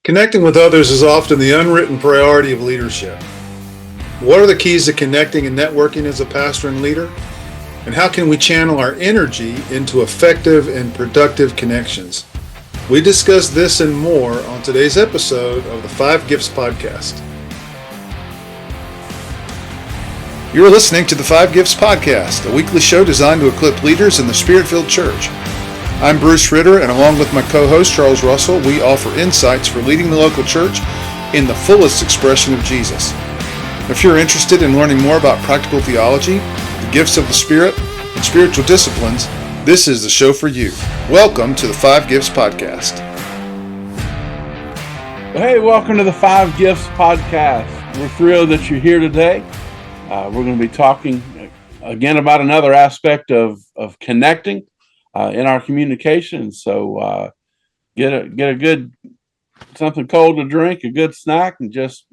Connecting with others is often the unwritten priority of leadership. What are the keys to connecting and networking as a pastor and leader? And how can we channel our energy into effective and productive connections? We discuss this and more on today's episode of the 5 Gifts Podcast. You're listening to the 5 Gifts Podcast, a weekly show designed to equip leaders in the Spirit-filled church. I'm Bruce Ritter, and along with my co-host Charles Russell, we offer insights for leading the local church in the fullest expression of Jesus. If you're interested in learning more about practical theology, the gifts of the Spirit, and spiritual disciplines, this is the show for you. Welcome to the 5 Gifts Podcast. Hey, welcome to the 5 Gifts Podcast. We're thrilled that you're here today. We're going to be talking again about another aspect of connecting in our communication. So get a good something cold to drink, a good snack, and just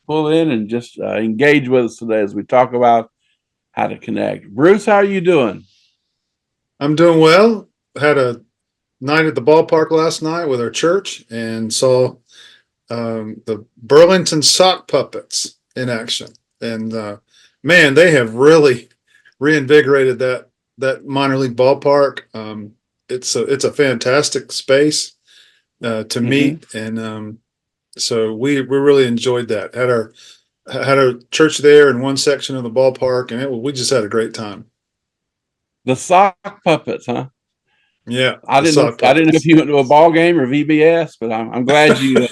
pull in and just engage with us today as we talk about how to connect. Bruce, how are you doing? I'm doing well. Had a night at the ballpark last night with our church and saw the Burlington sock puppets in action. And man, they have really reinvigorated that minor league ballpark. It's a fantastic space to meet, and so we really enjoyed that. Had our church there in one section of the ballpark, and we just had a great time. The sock puppets, huh? Yeah, I didn't know if you went to a ball game or VBS, but I'm glad you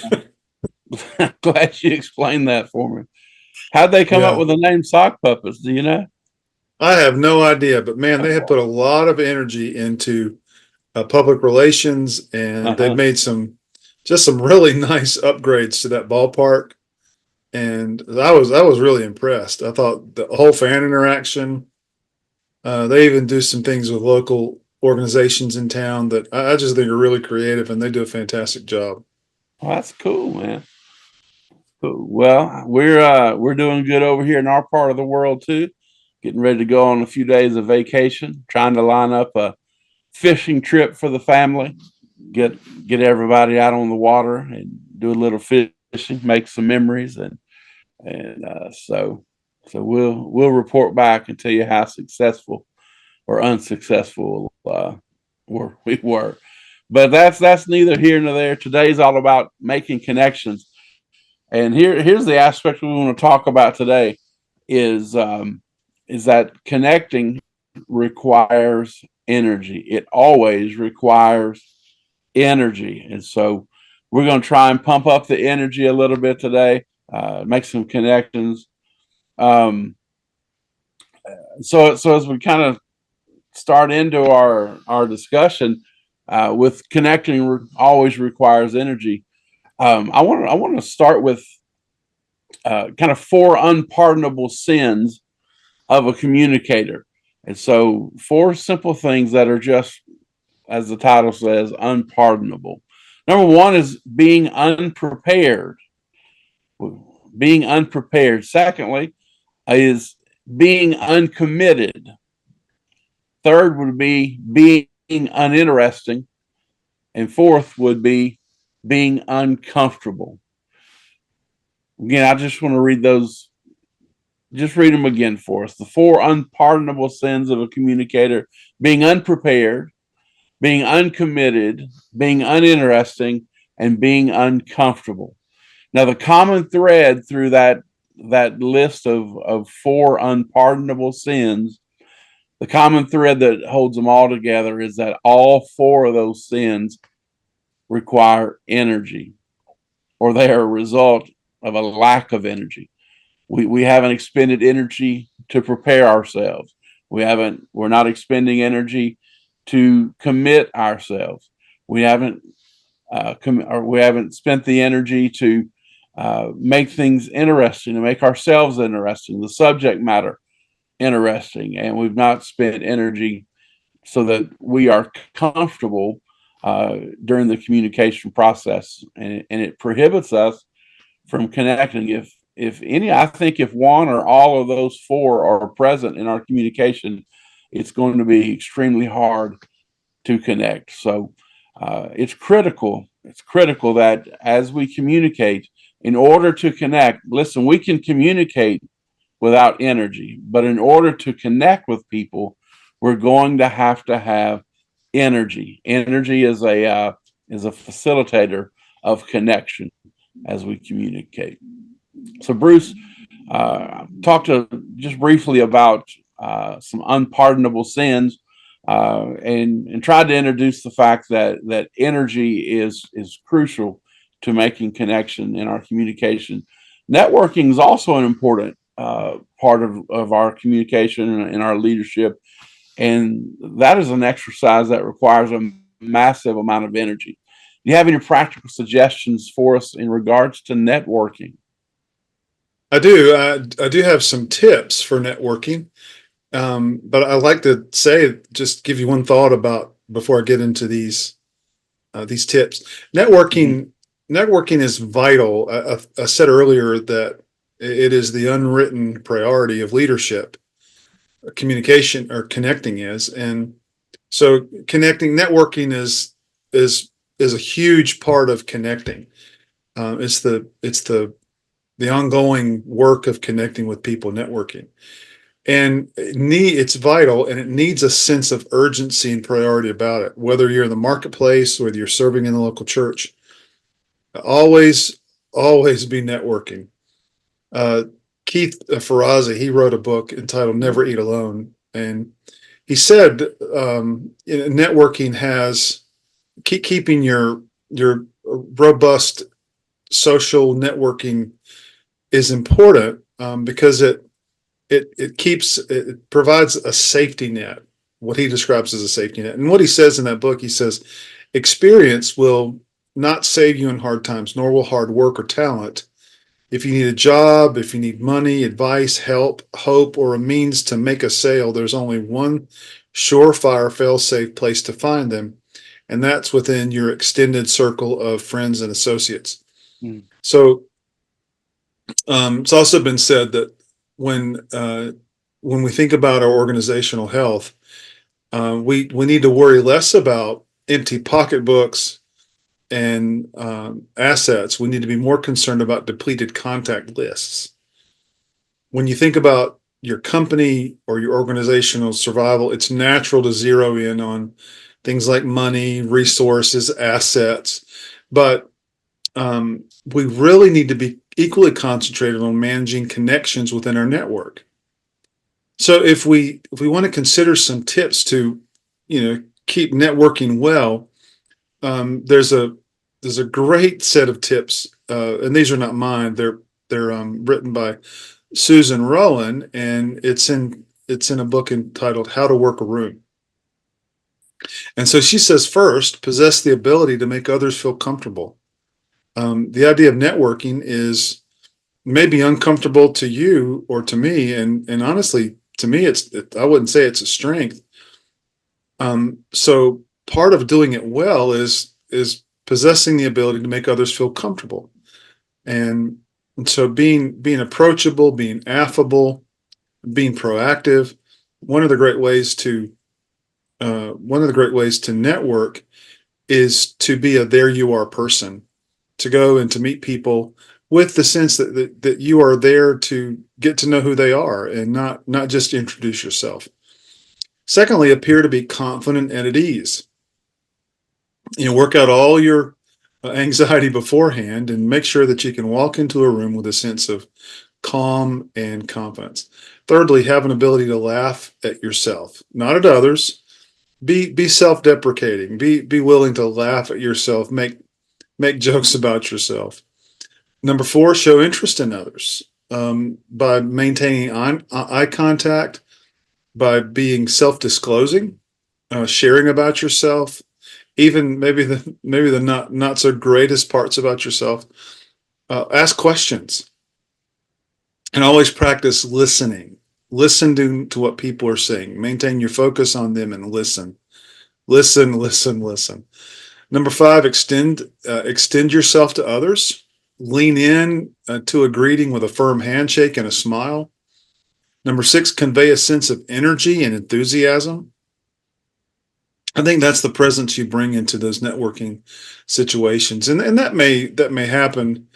glad you explained that for me. How'd they come up with the name sock puppets? Do you know? I have no idea, but man, they had put a lot of energy into public relations, and they've made some really nice upgrades to that ballpark. And I was really impressed. I thought the whole fan interaction. They even do some things with local organizations in town that I just think are really creative, and they do a fantastic job. Well, that's cool, man. Cool. Well, we're doing good over here in our part of the world too. Getting ready to go on a few days of vacation, trying to line up a fishing trip for the family, get everybody out on the water and do a little fishing, make some memories, and so we'll report back and tell you how successful or unsuccessful we were. But that's neither here nor there. Today's all about making connections, and here's the aspect we want to talk about today is that connecting requires energy. It always requires energy. And so we're going to try and pump up the energy a little bit today, make some connections. So as we kind of start into our discussion with connecting always requires energy. I want to start with kind of 4 unpardonable sins of a communicator. And so 4 simple things that are just, as the title says, unpardonable. Number 1 is being unprepared. Being unprepared. Secondly, is being uncommitted. Third would be being uninteresting. And fourth would be being uncomfortable. Again, I just want to read those. Just read them again for us. The 4 unpardonable sins of a communicator: being unprepared, being uncommitted, being uninteresting, and being uncomfortable. Now, the common thread through that list of 4 unpardonable sins, the common thread that holds them all together is that all 4 of those sins require energy, or they are a result of a lack of energy. We haven't expended energy to prepare ourselves. We're not expending energy to commit ourselves. We haven't spent the energy to make things interesting, to make ourselves interesting, the subject matter interesting, and we've not spent energy so that we are comfortable during the communication process, and it prohibits us from connecting. I think if one or all of those 4 are present in our communication, it's going to be extremely hard to connect. So it's critical it's critical that as we communicate, in order to connect, listen, we can communicate without energy, but in order to connect with people, we're going to have energy. Energy is a facilitator of connection as we communicate. So, Bruce, talk to just briefly about some unpardonable sins, and tried to introduce the fact that energy is crucial to making connection in our communication. Networking is also an important part of our communication and our leadership, and that is an exercise that requires a massive amount of energy. Do you have any practical suggestions for us in regards to networking? I do. I do have some tips for networking, but I like to say, just give you one thought about before I get into these tips. Mm-hmm. Networking, networking is vital. I said earlier that it is the unwritten priority of leadership. Communication or connecting is, and so connecting, networking is is a huge part of connecting. It's the ongoing work of connecting with people, networking, and it's vital, and it needs a sense of urgency and priority about it. Whether you're in the marketplace, whether you're serving in the local church, always, always be networking. Uh, Keith Ferrazzi, he wrote a book entitled "Never Eat Alone," and he said networking has keeping your robust social networking is important, because it provides a safety net, what he describes as a safety net. And what he says in that book, he says, experience will not save you in hard times, nor will hard work or talent. If you need a job, if you need money, advice, help, hope, or a means to make a sale, there's only one surefire, fail-safe place to find them, and that's within your extended circle of friends and associates. Mm. So it's also been said that when we think about our organizational health, we need to worry less about empty pocketbooks and assets. We need to be more concerned about depleted contact lists. When you think about your company or your organizational survival, it's natural to zero in on things like money, resources, assets, but we really need to be equally concentrated on managing connections within our network. So if we want to consider some tips to, keep networking well, there's a great set of tips, and these are not mine. They're written by Susan Rowan, and it's in a book entitled "How to Work a Room." And so she says, first, possess the ability to make others feel comfortable. The idea of networking is maybe uncomfortable to you or to me, and honestly, to me, I wouldn't say it's a strength. So part of doing it well is possessing the ability to make others feel comfortable, and so being approachable, being affable, being proactive. One of the great ways to network is to be a there you are person, to go and to meet people with the sense that you are there to get to know who they are and not just introduce yourself. Secondly, appear to be confident and at ease. Work out all your anxiety beforehand and make sure that you can walk into a room with a sense of calm and confidence. Thirdly, have an ability to laugh at yourself, not at others. Be self-deprecating. Be willing to laugh at yourself. Make jokes about yourself. Number four, show interest in others, by maintaining eye contact, by being self-disclosing, sharing about yourself, even maybe the not so greatest parts about yourself. Ask questions, and always practice listening. Listen to what people are saying. Maintain your focus on them and listen. Listen, listen, listen. Number five, extend yourself to others. Lean in to a greeting with a firm handshake and a smile. Number six, convey a sense of energy and enthusiasm. I think that's the presence you bring into those networking situations, and that may happen.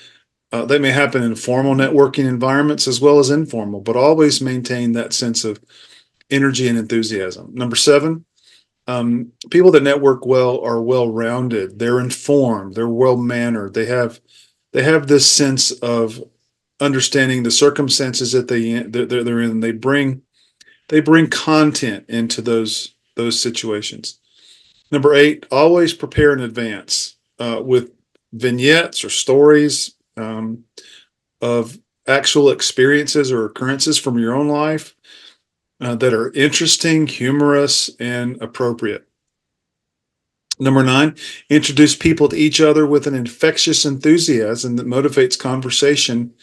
They may happen in formal networking environments as well as informal, but always maintain that sense of energy and enthusiasm. Number seven, people that network well are well rounded. They're informed. They're well mannered. They have this sense of understanding the circumstances that they're in. They bring content into those situations. Number eight, always prepare in advance with vignettes or stories of actual experiences or occurrences from your own life that are interesting, humorous, and appropriate. Number nine, introduce people to each other with an infectious enthusiasm that motivates conversation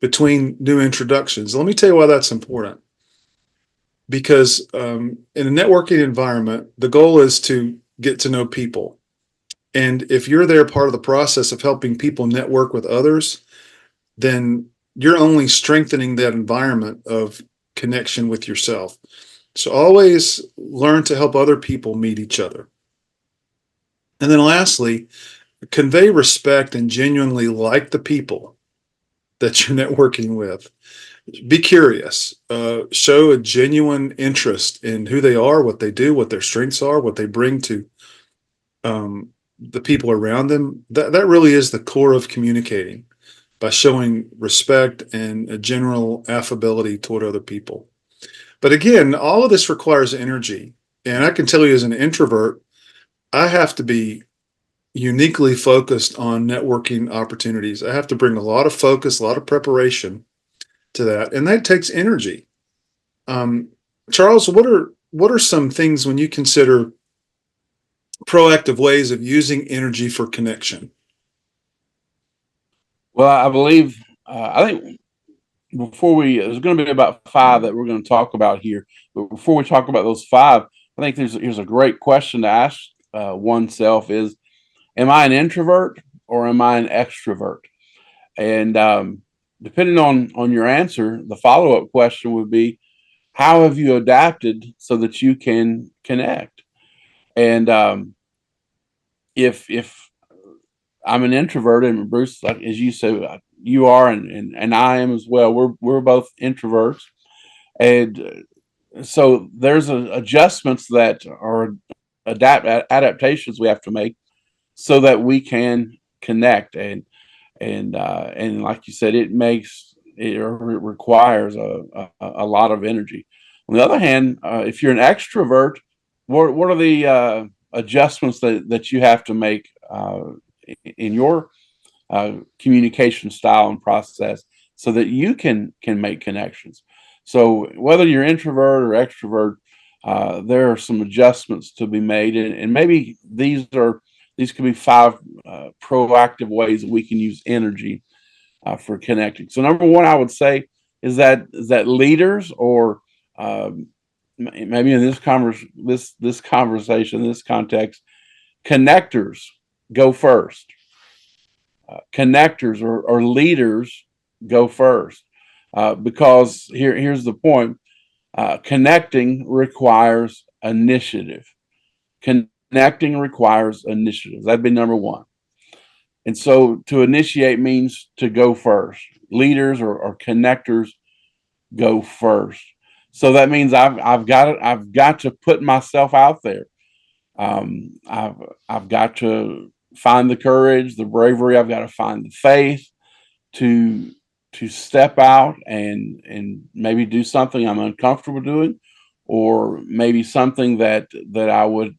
between new introductions. Let me tell you why that's important. Because in a networking environment, the goal is to get to know people. And if you're there part of the process of helping people network with others, then you're only strengthening that environment of connection with yourself. So always learn to help other people meet each other. And then lastly, convey respect and genuinely like the people that you're networking with. Be curious. Show a genuine interest in who they are, what they do, what their strengths are, what they bring to the people around them. That really is the core of communicating by showing respect and a general affability toward other people. But again, all of this requires energy. And I can tell you as an introvert, I have to be uniquely focused on networking opportunities. I have to bring a lot of focus, a lot of preparation to that, and that takes energy. Um, Charles, what are some things when you consider proactive ways of using energy for connection? Well, I believe I think before there's going to be about five that we're going to talk about here. But before we talk about those five, I think here's a great question to ask oneself: is am I an introvert or am I an extrovert? And depending on your answer, the follow up question would be, how have you adapted so that you can connect? And if I'm an introvert, and Bruce, like as you said, you are, and I am as well. We're both introverts, and so there's adjustments that are adaptations we have to make so that we can connect. And like you said, it requires a lot of energy. On the other hand, if you're an extrovert, what are the adjustments that you have to make in your communication style and process so that you can make connections? So whether you're introvert or extrovert, there are some adjustments to be made, and maybe these could be five proactive ways that we can use energy for connecting. So number one, I would say is that leaders or maybe in this conversation, this context, connectors go first. Connectors or leaders go first because here's the point: connecting requires initiative. Connecting requires initiative. That'd be number one. And so to initiate means to go first. Leaders or connectors go first. So that means I've got to put myself out there. I've got to find the courage, the bravery. I've got to find the faith to step out and maybe do something I'm uncomfortable doing, or maybe something that I would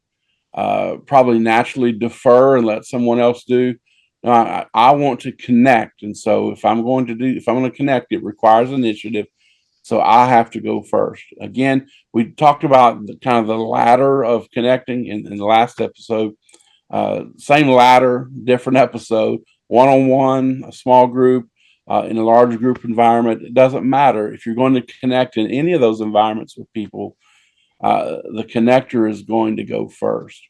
probably naturally defer and let someone else do. No, I want to connect, and so if I'm going to connect, it requires initiative. So I have to go first. Again, we talked about the kind of the ladder of connecting in the last episode. Same ladder, different episode. One on one, a small group, in a large group environment. It doesn't matter if you're going to connect in any of those environments with people. The connector is going to go first.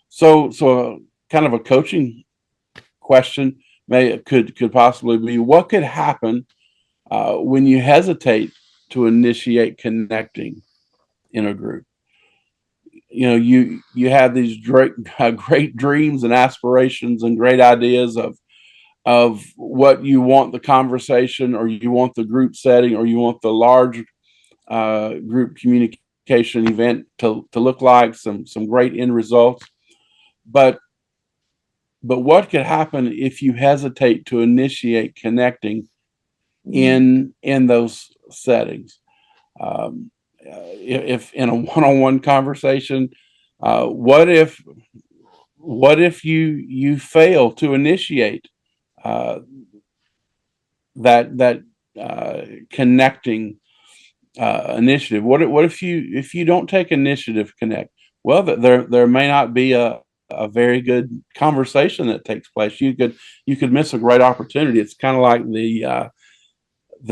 So kind of a coaching question could possibly be, what could happen when you hesitate to initiate connecting in a group? you have these great dreams and aspirations and great ideas of what you want the conversation, or you want the group setting, or you want the large group communication event to look like, some great end results. But what could happen if you hesitate to initiate connecting in those settings? If in a one-on-one conversation, what if you fail to initiate uh, that connecting initiative? What if you don't take initiative to connect? Well, there may not be a very good conversation that takes place. You could miss a great opportunity. It's kind of like the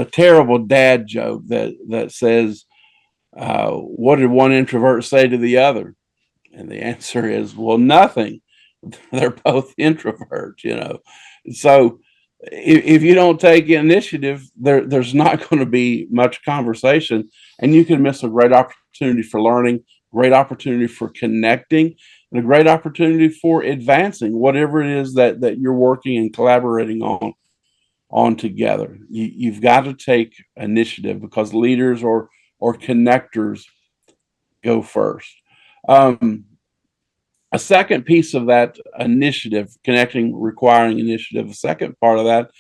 terrible dad joke that says, "What did one introvert say to the other?" And the answer is, well, nothing. They're both introverts. So if you don't take initiative, there's not going to be much conversation, and you can miss a great opportunity for learning, great opportunity for connecting, and a great opportunity for advancing whatever it is that you're working and collaborating on together. You've got to take initiative, because leaders or connectors go first. Um, a second piece of that initiative, connecting requiring initiative, the second part of that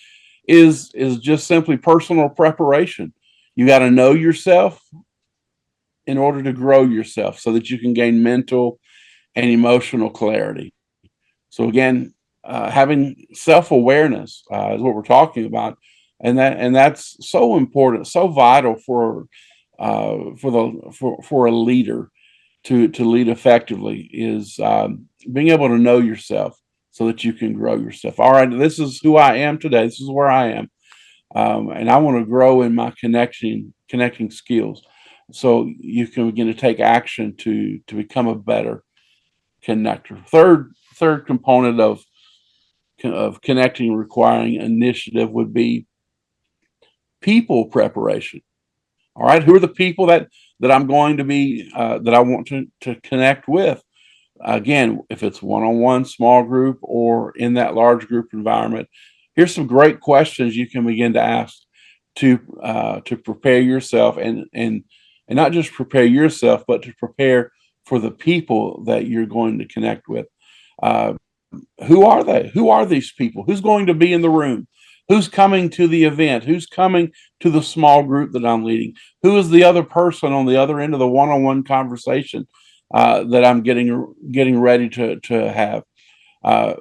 is just simply personal preparation. You got to know yourself in order to grow yourself, so that you can gain mental and emotional clarity. So again, having self-awareness is what we're talking about, and that's so important, so vital for a leader to lead effectively, is being able to know yourself so that you can grow yourself. All right, this is who I am today. This is where I am, and I want to grow in my connecting skills. So you can begin to take action to become a better connector. Third component of connecting requiring initiative would be people preparation. All right, who are the people that I'm going to be that I want to connect with? Again, if it's one-on-one, small group, or in that large group environment, here's some great questions you can begin to ask to prepare yourself, and not just prepare yourself, but to prepare for the people that you're going to connect with. Uh, who are they? Who are these people? Who's going to be in the room? Who's coming to the event? Who's coming to the small group that I'm leading? Who is the other person on the other end of the one-on-one conversation that I'm getting ready to have?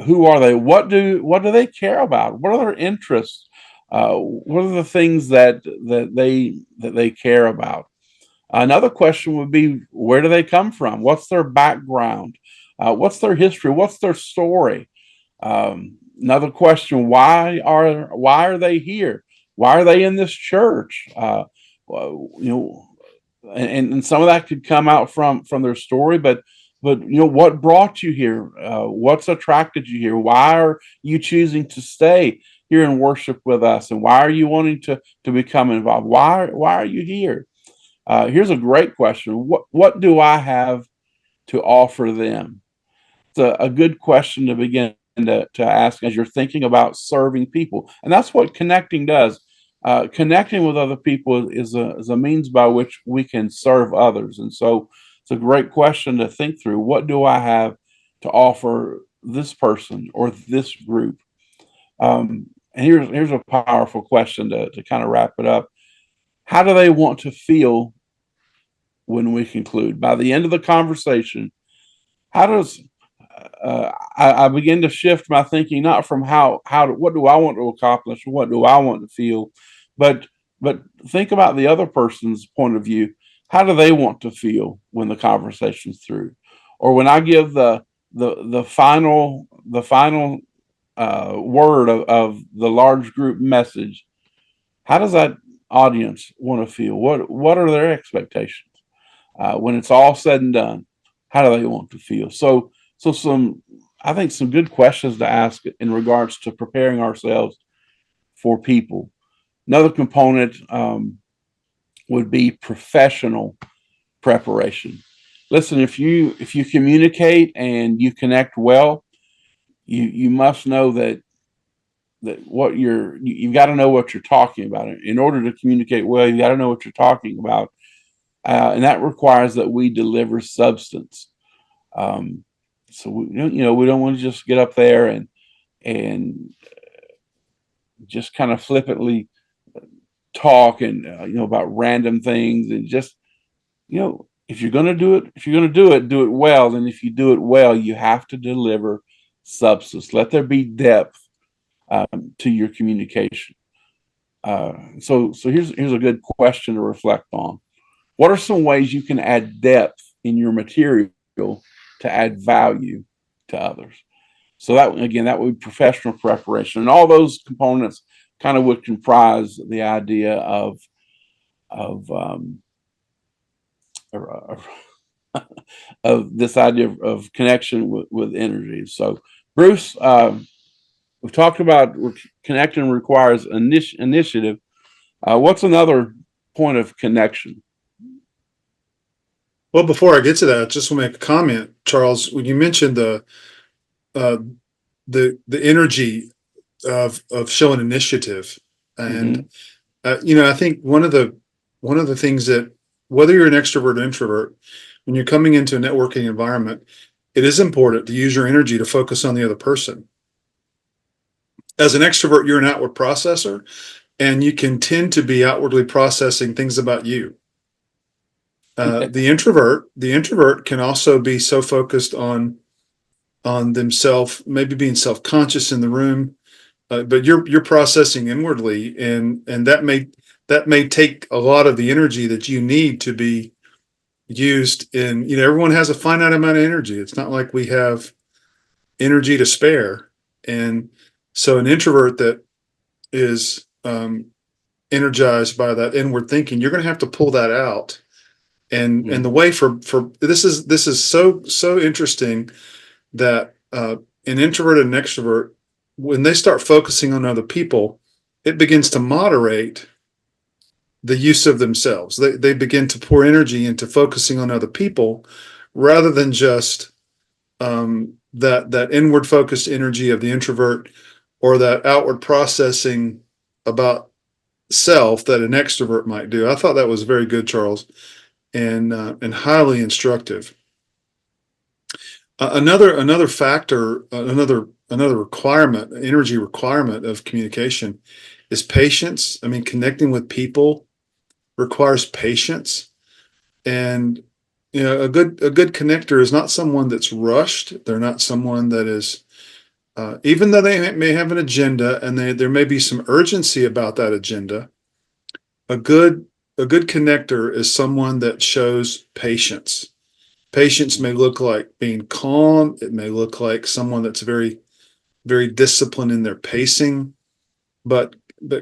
Who are they? What do they care about? What are their interests? What are the things that they care about? Another question would be, where do they come from? What's their background? What's their history? What's their story? Another question: why are they here? Why are they in this church? Well, and some of that could come out from their story, but what brought you here? What's attracted you here? Why are you choosing to stay here and worship with us? And why are you wanting to become involved? Why are you here? Here's a great question: what do I have to offer them? It's a good question to begin to ask as you're thinking about serving people. And that's what connecting does. Connecting with other people is a means by which we can serve others. And so it's a great question to think through. What do I have to offer this person or this group? And here's a powerful question to kind of wrap it up. How do they want to feel when we conclude? By the end of the conversation, how does I begin to shift my thinking, not from what do I want to accomplish, what do I want to feel, but think about the other person's point of view. How do they want to feel when the conversation's through, or when I give the final word of the large group message? How does that audience want to feel? What are their expectations when it's all said and done? How do they want to feel? So I think some good questions to ask in regards to preparing ourselves for people. Another component would be professional preparation. listen, if you communicate and you connect well, you must know that what you've got to know what you're talking about. In order to communicate well, you got to know what you're talking about, and that requires that we deliver substance. Um, so we don't want to just get up there and just kind of flippantly talk and about random things, and just if you're going to do it, do it well. And if you do it well, you have to deliver substance. Let there be depth to your communication. So here's a good question to reflect on. What are some ways you can add depth in your material to add value to others? So that would be professional preparation, and all those components kind of would comprise the idea of of this idea of connection with energy. So, Bruce, we've talked about connection requires initiative. What's another point of connection? Well, before I get to that, I just want to make a comment, Charles. When you mentioned uh, the energy of showing initiative, and Mm-hmm. I think one of the things that, whether you're an extrovert or introvert, when you're coming into a networking environment, it is important to use your energy to focus on the other person. As an extrovert, you're an outward processor, and you can tend to be outwardly processing things about you. The introvert can also be so focused on themselves, maybe being self conscious in the room, but you're processing inwardly, and that may take a lot of the energy that you need to be used in. Everyone has a finite amount of energy. It's not like we have energy to spare, and so an introvert that is energized by that inward thinking, you're going to have to pull that out. And the way for this is so interesting that an introvert and an extrovert, when they start focusing on other people, it begins to moderate the use of themselves. They begin to pour energy into focusing on other people rather than just that inward focused energy of the introvert, or that outward processing about self that an extrovert might do. I thought that was very good, Charles, and highly instructive. Another factor, another requirement, energy requirement of communication is patience. I mean, connecting with people requires patience, and a good connector is not someone that's rushed. They're not someone that is, even though they may have an agenda, and there may be some urgency about that agenda. A good a good connector is someone that shows patience. Patience may look like being calm. It may look like someone that's very, very disciplined in their pacing, but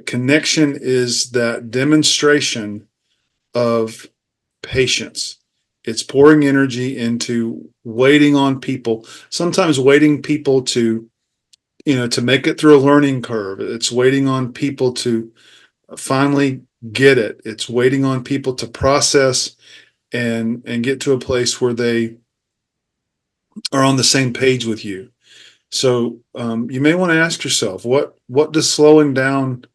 connection is that demonstration of patience. It's pouring energy into waiting on people, sometimes waiting people to make it through a learning curve. It's waiting on people to finally get it. It's waiting on people to process and get to a place where they are on the same page with you. So you may want to ask yourself, what does slowing down?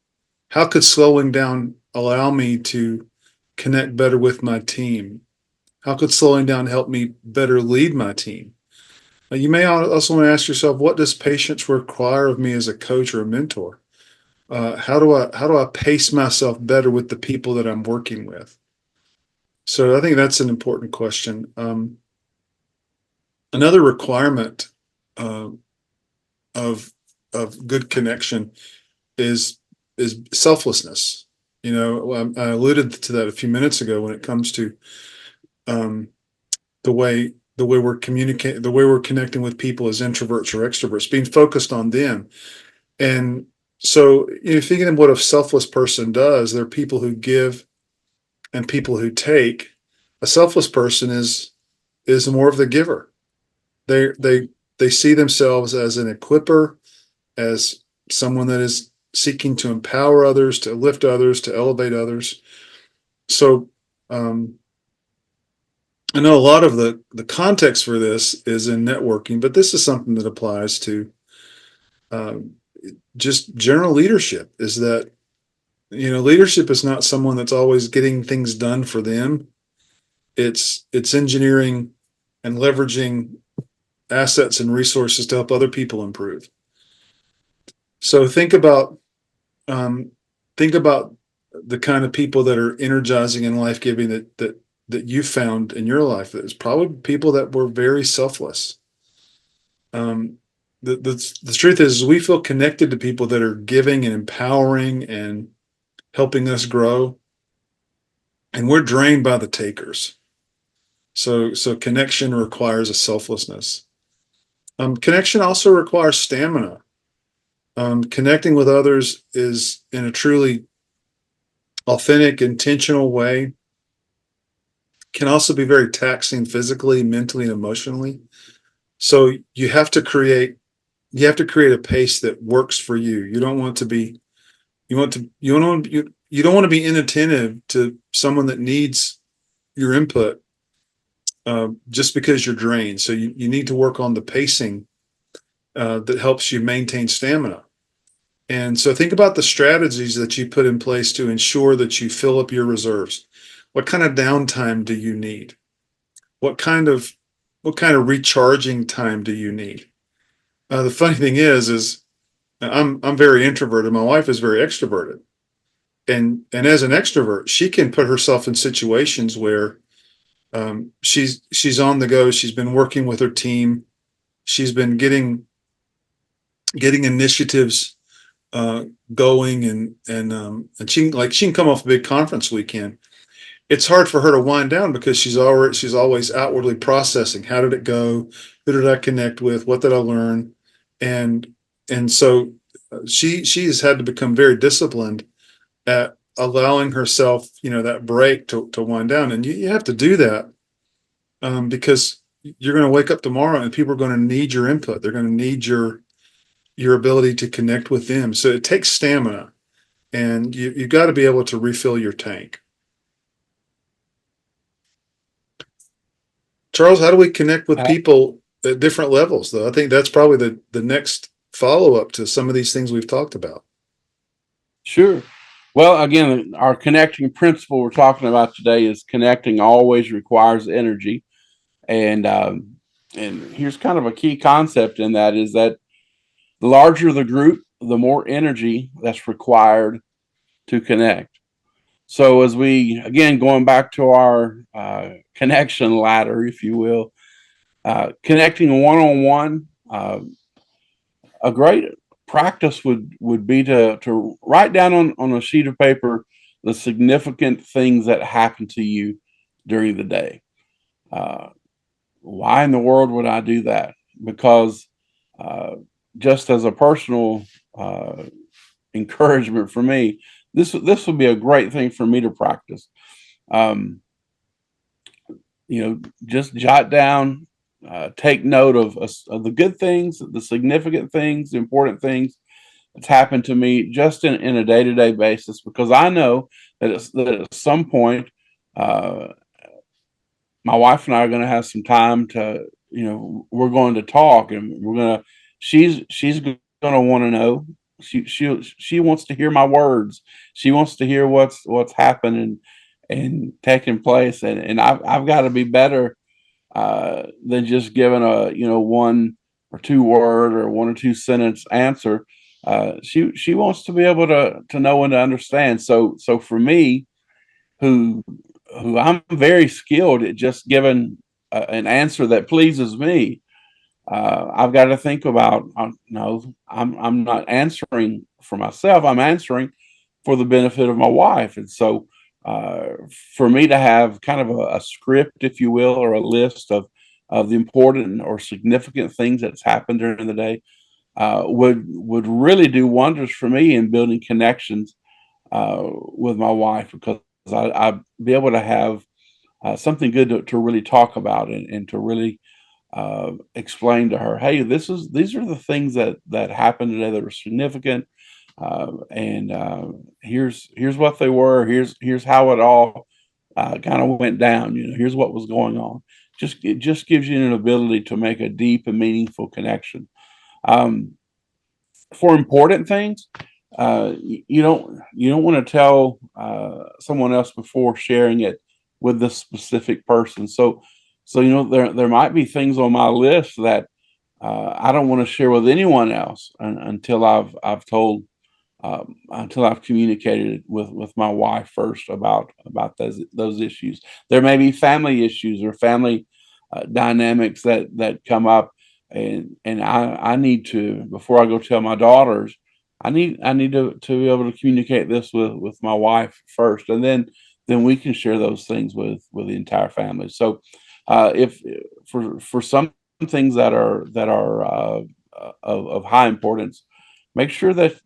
How could slowing down allow me to connect better with my team? How could slowing down help me better lead my team? You may also want to ask yourself, what does patience require of me as a coach or a mentor? How do I pace myself better with the people that I'm working with? So I think that's an important question. Another requirement uh, of good connection is selflessness. I alluded to that a few minutes ago when it comes to um, the way we're communicating, the way we're connecting with people as introverts or extroverts, being focused on them. And so, thinking of what a selfless person does, there are people who give and people who take. A selfless person is more of the giver. They see themselves as an equiper, as someone that is seeking to empower others, to lift others, to elevate others. So, um, I know a lot of the context for this is in networking, but this is something that applies to um, just general leadership. Is that leadership is not someone that's always getting things done for them. It's engineering and leveraging assets and resources to help other people improve. So um, think about the kind of people that are energizing and life giving that you found in your life. It's probably people that were very selfless. Um, the truth is, we feel connected to people that are giving and empowering and helping us grow, and we're drained by the takers. So connection requires a selflessness. Connection also requires stamina. Connecting with others is in a truly authentic, intentional way can also be very taxing physically, mentally, and emotionally. So you have to create a pace that works for you. You don't want to be you don't you don't want to be inattentive to someone that needs your input just because you're drained. So you need to work on the pacing that helps you maintain stamina. And so think about the strategies that you put in place to ensure that you fill up your reserves. What kind of downtime do you need? What kind of what kind of recharging time do you need? The funny thing is I'm very introverted. My wife is very extroverted, and as an extrovert, she can put herself in situations where she's on the go. She's been working with her team. She's been getting initiatives uh, going, and she can come off a big conference weekend. It's hard for her to wind down because she's always outwardly processing. How did it go? Who did I connect with? What did I learn? And and so she has had to become very disciplined at allowing herself, that break to wind down. And you have to do that because you're going to wake up tomorrow and people are going to need your input. They're going to need your ability to connect with them. So it takes stamina, and you got to be able to refill your tank. Charles, how do we connect with Uh, people at different levels, though? I think that's probably the next follow up to some of these things we've talked about. sure. Well, again, our connecting principle we're talking about today is connecting always requires energy, and here's kind of a key concept in that is that the larger the group, the more energy that's required to connect. So, as we again going back to our connection ladder, if you will, connecting one on one, a great practice would be to write down on a sheet of paper the significant things that happen to you during the day. Uh, why in the world would I do that? Because uh, just as a personal uh, encouragement for me, this would be a great thing for me to practice. Um, just jot down, take note of the good things, the significant things, the important things that's happened to me just in a day to day basis, because I know that at some point, uh, my wife and I are going to have some time to, we're going to talk, and she's going to want to know. She wants to hear my words. She wants to hear what's happening and taking place, and I've got to be better than just giving a one or two word or one or two sentence answer. She wants to be able to know and to understand. So for me, who I'm very skilled at just giving an answer that pleases me, I've got to think about no, I'm not answering for myself. I'm answering for the benefit of my wife, and so for me to have kind of a script, if you will, or a list of the important or significant things that's happened during the day would really do wonders for me in building connections with my wife, because I'd be able to have something good to really talk about, and to really explain to her, hey, these are the things that happened today that were significant, and here's what they were. Here's how it all kind of went down. Here's what was going on. It just gives you an ability to make a deep and meaningful connection. Um, for important things, you don't want to tell someone else before sharing it with the specific person. So there might be things on my list that I don't want to share with anyone else until I've told until I've communicated with my wife first about those issues. There may be family issues or family dynamics that come up, and I need to, before I go tell my daughters. I need to be able to communicate this with my wife first, and then we can share those things with the entire family. So, if for some things that are of high importance, make sure that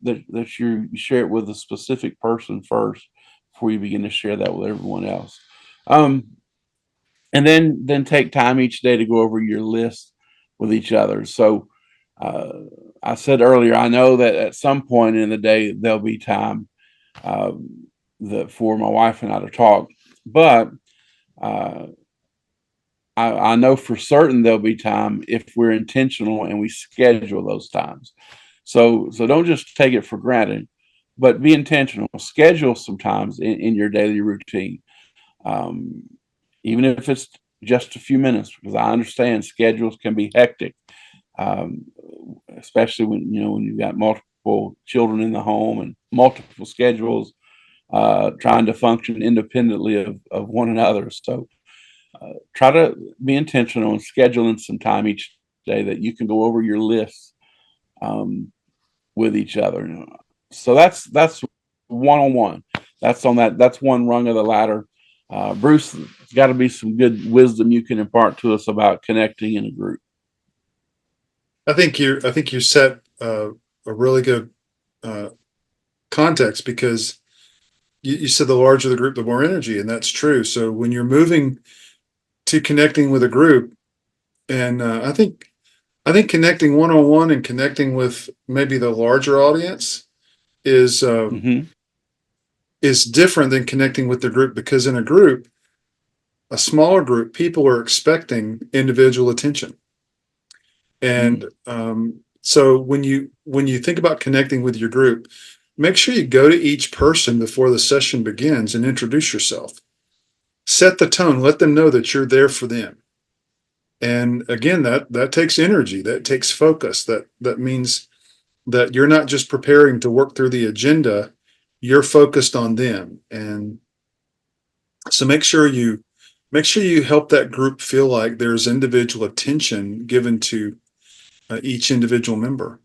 you share it with a specific person first before you begin to share that with everyone else. Um, and then take time each day to go over your list with each other. So uh, I said earlier, I know that at some point in the day there'll be time for my wife and I to talk, but uh, I know for certain there'll be time if we're intentional and we schedule those times. So don't just take it for granted, but be intentional. Schedule sometimes in your daily routine, um, even if it's just a few minutes, because I understand schedules can be hectic, um, especially when you've got multiple children in the home and multiple schedules, trying to function independently of one another. So try to be intentional and scheduling some time each day that you can go over your list um, with each other. So that's one on one. That's on that. That's one rung of the ladder. Bruce, there's got to be some good wisdom you can impart to us about connecting in a group. I think you set a really good uh, context because you said the larger the group, the more energy, and that's true. So when you're moving to connecting with a group, and I think connecting one on one and connecting with maybe the larger audience is uh, Hmm. is different than connecting with the group because in a group, a smaller group, people are expecting individual attention, and so when you think about connecting with your group, make sure you go to each person before the session begins and introduce yourself. Set the tone. Let them know that you're there for them. And again, that takes energy. That takes focus. That means that you're not just preparing to work through the agenda. You're focused on them. And so make sure you help that group feel like there's individual attention given to each individual member.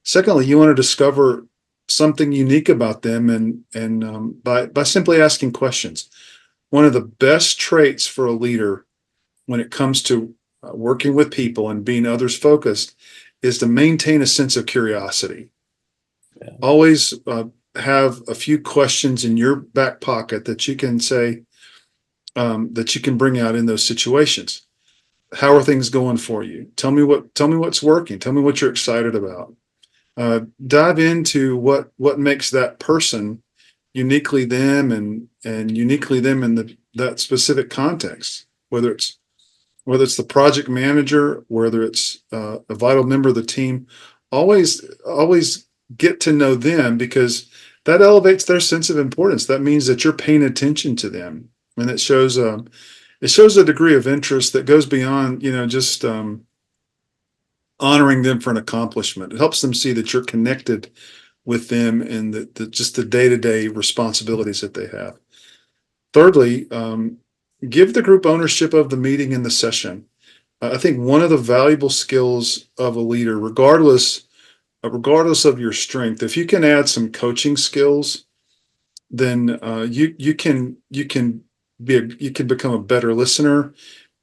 Secondly, you want to discover something unique about them, and by simply asking questions. One of the best traits for a leader when it comes to working with people and being others focused is to maintain a sense of curiosity. Yeah. Always have a few questions in your back pocket that you can say, that you can bring out in those situations. How are things going for you? Tell me what's working. Tell me what you're excited about. Dive into what makes that person uniquely them and uniquely them in that specific context. Whether it's the project manager, whether it's a vital member of the team, always get to know them because that elevates their sense of importance. That means that you're paying attention to them, and it shows a degree of interest that goes beyond just honoring them for an accomplishment. It helps them see that you're connected with them and just the day to day responsibilities that they have. Thirdly, give the group ownership of the meeting and the session. I think one of the valuable skills of a leader, regardless of your strength, if you can add some coaching skills, then you can become a better listener,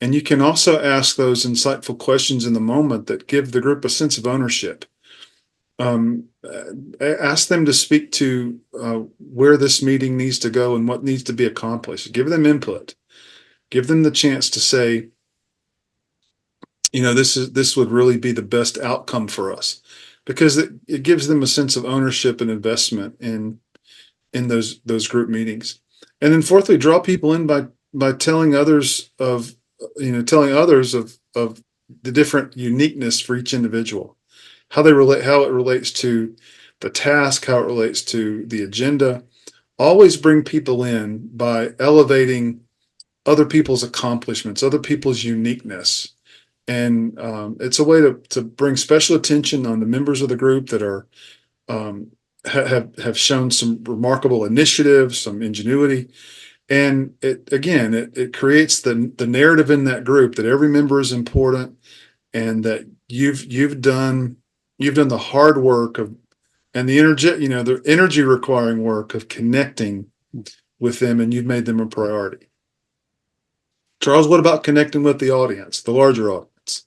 and you can also ask those insightful questions in the moment that give the group a sense of ownership. Ask them to speak to where this meeting needs to go and what needs to be accomplished. Give them input. Give them the chance to say, this would really be the best outcome for us, because it gives them a sense of ownership and investment in those group meetings. And then fourthly, draw people in by telling others of telling others of the different uniqueness for each individual, how it relates to the task, how it relates to the agenda. Always bring people in by elevating other people's accomplishments, other people's uniqueness. And it's a way to bring special attention on the members of the group that are um, have shown some remarkable initiative, some ingenuity, and it creates the narrative in that group that every member is important, and that you've done the hard work of and the energy requiring work of connecting with them, and you've made them a priority. Charles, what about connecting with the audience, the larger audience?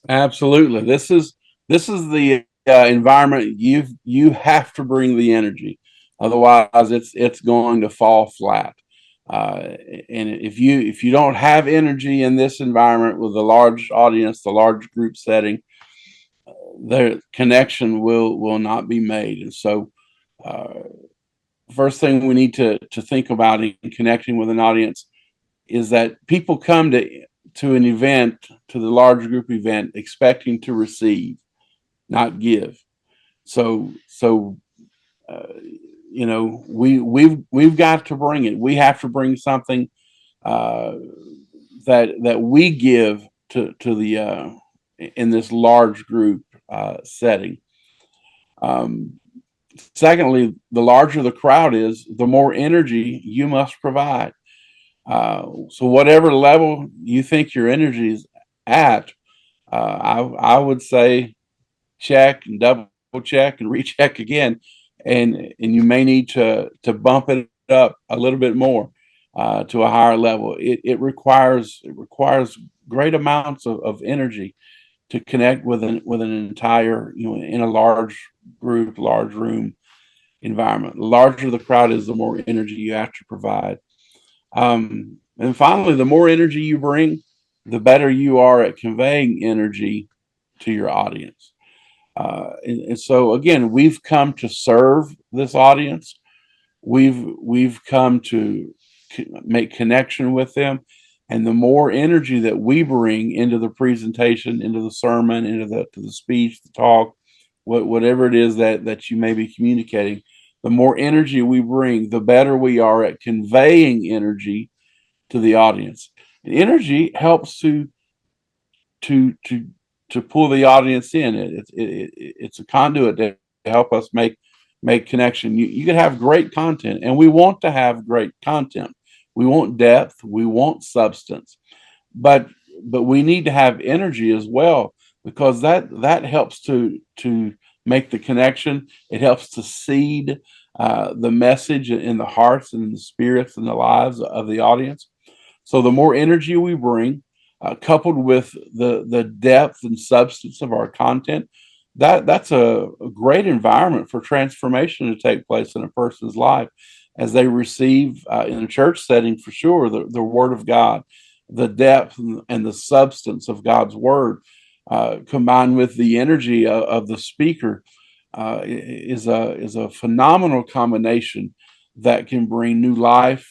Absolutely. This is the environment you have to bring the energy. Otherwise, it's going to fall flat. And if you don't have energy in this environment with a large audience, the large group setting, the connection will not be made. And so, uh, first thing we need to think about in connecting with an audience is that people come to an event, to the large group event, expecting to receive, not give. So uh, we've got to bring it. We have to bring something uh, that we give to the in this large group setting. Um, Secondly, the larger the crowd is, the more energy you must provide. So whatever level you think your energy is at, I would say check and double check and recheck again, and you may need to bump it up a little bit more to a higher level. It requires great amounts of energy to connect with an entire, in a large group, large room environment. The larger the crowd is, the more energy you have to provide. And finally, the more energy you bring, the better you are at conveying energy to your audience. And so again, we've come to serve this audience. We've come to make connection with them, and the more energy that we bring into the presentation, into the sermon, into the speech, the talk, whatever it is that you may be communicating, the more energy we bring, the better we are at conveying energy to the audience. And energy helps to to to pull the audience in. It's a conduit to help us make connection. You can have great content, and we want to have great content. We want depth, we want substance, but we need to have energy as well, because that helps to make the connection. It helps to seed the message in the hearts and in the spirits and the lives of the audience. So the more energy we bring, coupled with the depth and substance of our content, that's a great environment for transformation to take place in a person's life as they receive, in a church setting for sure, the Word of God, the depth and the substance of God's Word, combined with the energy of the speaker, is a phenomenal combination that can bring new life,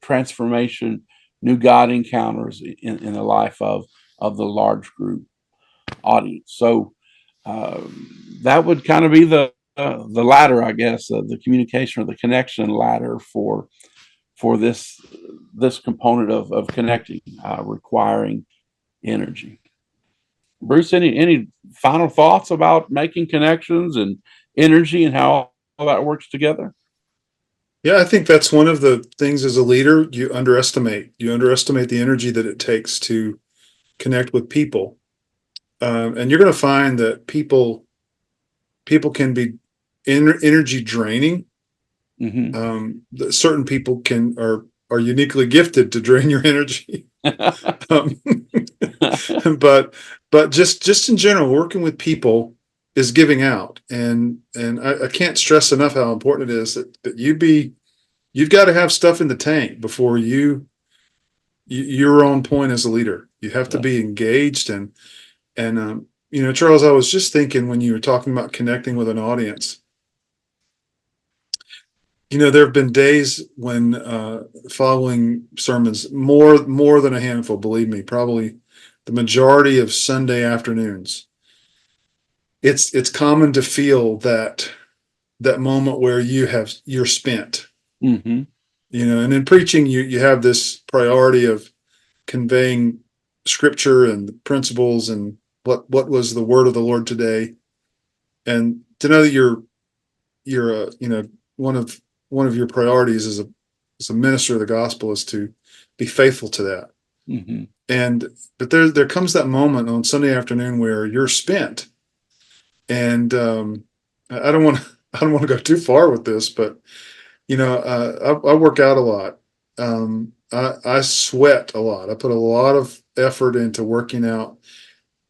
transformation, new God encounters in the life of the large group audience. So uh, that would kind of be the ladder, I guess, the communication or the connection ladder for this component of connecting, requiring energy. Bruce, any final thoughts about making connections and energy and how all that works together? Yeah, I think that's one of the things as a leader you underestimate. You underestimate the energy that it takes to connect with people, and you're going to find that people can be energy draining. Hmm. That certain people are uniquely gifted to drain your energy. um, but just in general, working with people is giving out, and I can't stress enough how important it is that you've got to have stuff in the tank before you're on point as a leader. You have to Yeah. be engaged, and Charles, I was just thinking when you were talking about connecting with an audience, There have been days when following sermons, more than a handful, believe me, probably the majority of Sunday afternoons. It's common to feel that moment where you're spent. Mm-hmm. And in preaching, you have this priority of conveying scripture and principles and what was the word of the Lord today, and to know that you're one of your priorities as a minister of the gospel is to be faithful to that. Mm-hmm. But there comes that moment on Sunday afternoon where you're spent, and I don't want I don't want to go too far with this, but I work out a lot. I sweat a lot. I put a lot of effort into working out,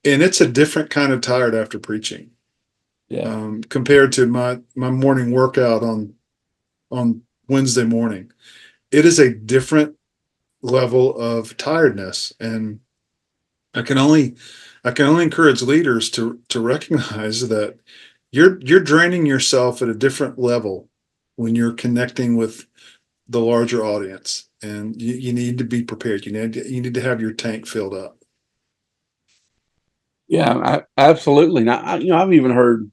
and it's a different kind of tired after preaching. Yeah. Compared to my morning workout on Wednesday morning. It is a different level of tiredness, and I can only encourage leaders to recognize that you're draining yourself at a different level when you're connecting with the larger audience, and you need to be prepared. You need to have your tank filled up. Yeah, absolutely. Now, I've even heard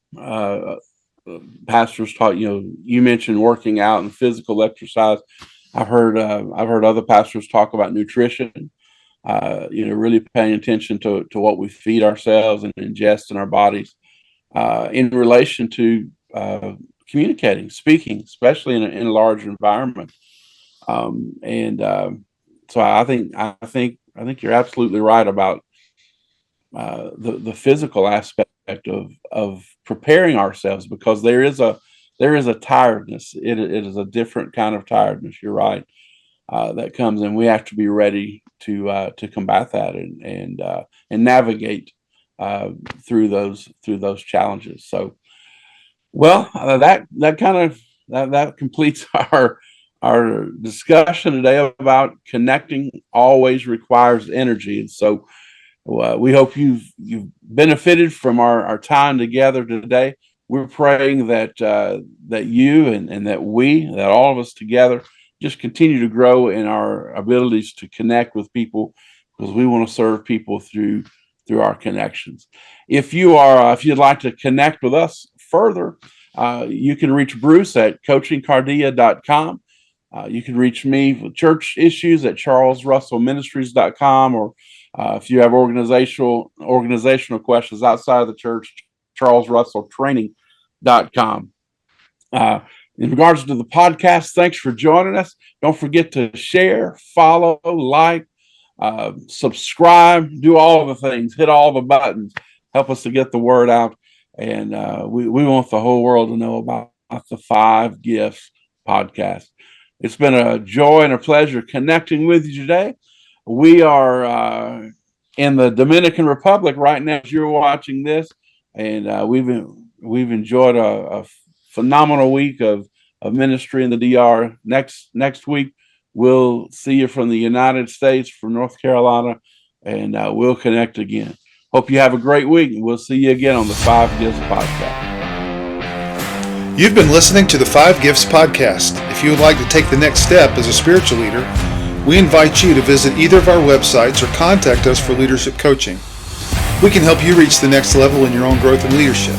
pastors talk. You mentioned working out and physical exercise. I've heard other pastors talk about nutrition. Really paying attention to what we feed ourselves and ingest in our bodies in relation to communicating, speaking, especially in a large environment. So I think you're absolutely right about the physical aspect of preparing ourselves, because there is a tiredness. It is a different kind of tiredness. You're right, that comes, and we have to be ready to combat that and navigate through those challenges. So, well, that completes our discussion today about connecting always requires energy. And so we hope you've benefited from our time together today. We're praying that you and that all of us together just continue to grow in our abilities to connect with people, because we want to serve people through our connections. If you'd like to connect with us further, you can reach Bruce at coachingcardia.com. You can reach me with church issues at charlesrussellministries.com, or if you have organizational questions outside of the church, charlesrusselltraining.com. In regards to the podcast, thanks for joining us. Don't forget to share, follow, like, subscribe, do all the things, hit all the buttons, help us to get the word out. And we want the whole world to know about the 5 Gifts podcast. It's been a joy and a pleasure connecting with you today. We are in the Dominican Republic right now as you're watching this, and we've enjoyed a phenomenal week of ministry in the DR. Next week, we'll see you from the United States, from North Carolina, and we'll connect again. Hope you have a great week, and we'll see you again on the 5 Gifts podcast. You've been listening to the 5 Gifts podcast. If you would like to take the next step as a spiritual leader, we invite you to visit either of our websites or contact us for leadership coaching. We can help you reach the next level in your own growth and leadership.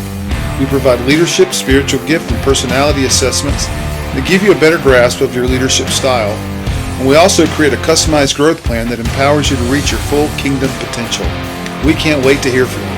We provide leadership, spiritual gift, and personality assessments that give you a better grasp of your leadership style. And we also create a customized growth plan that empowers you to reach your full kingdom potential. We can't wait to hear from you.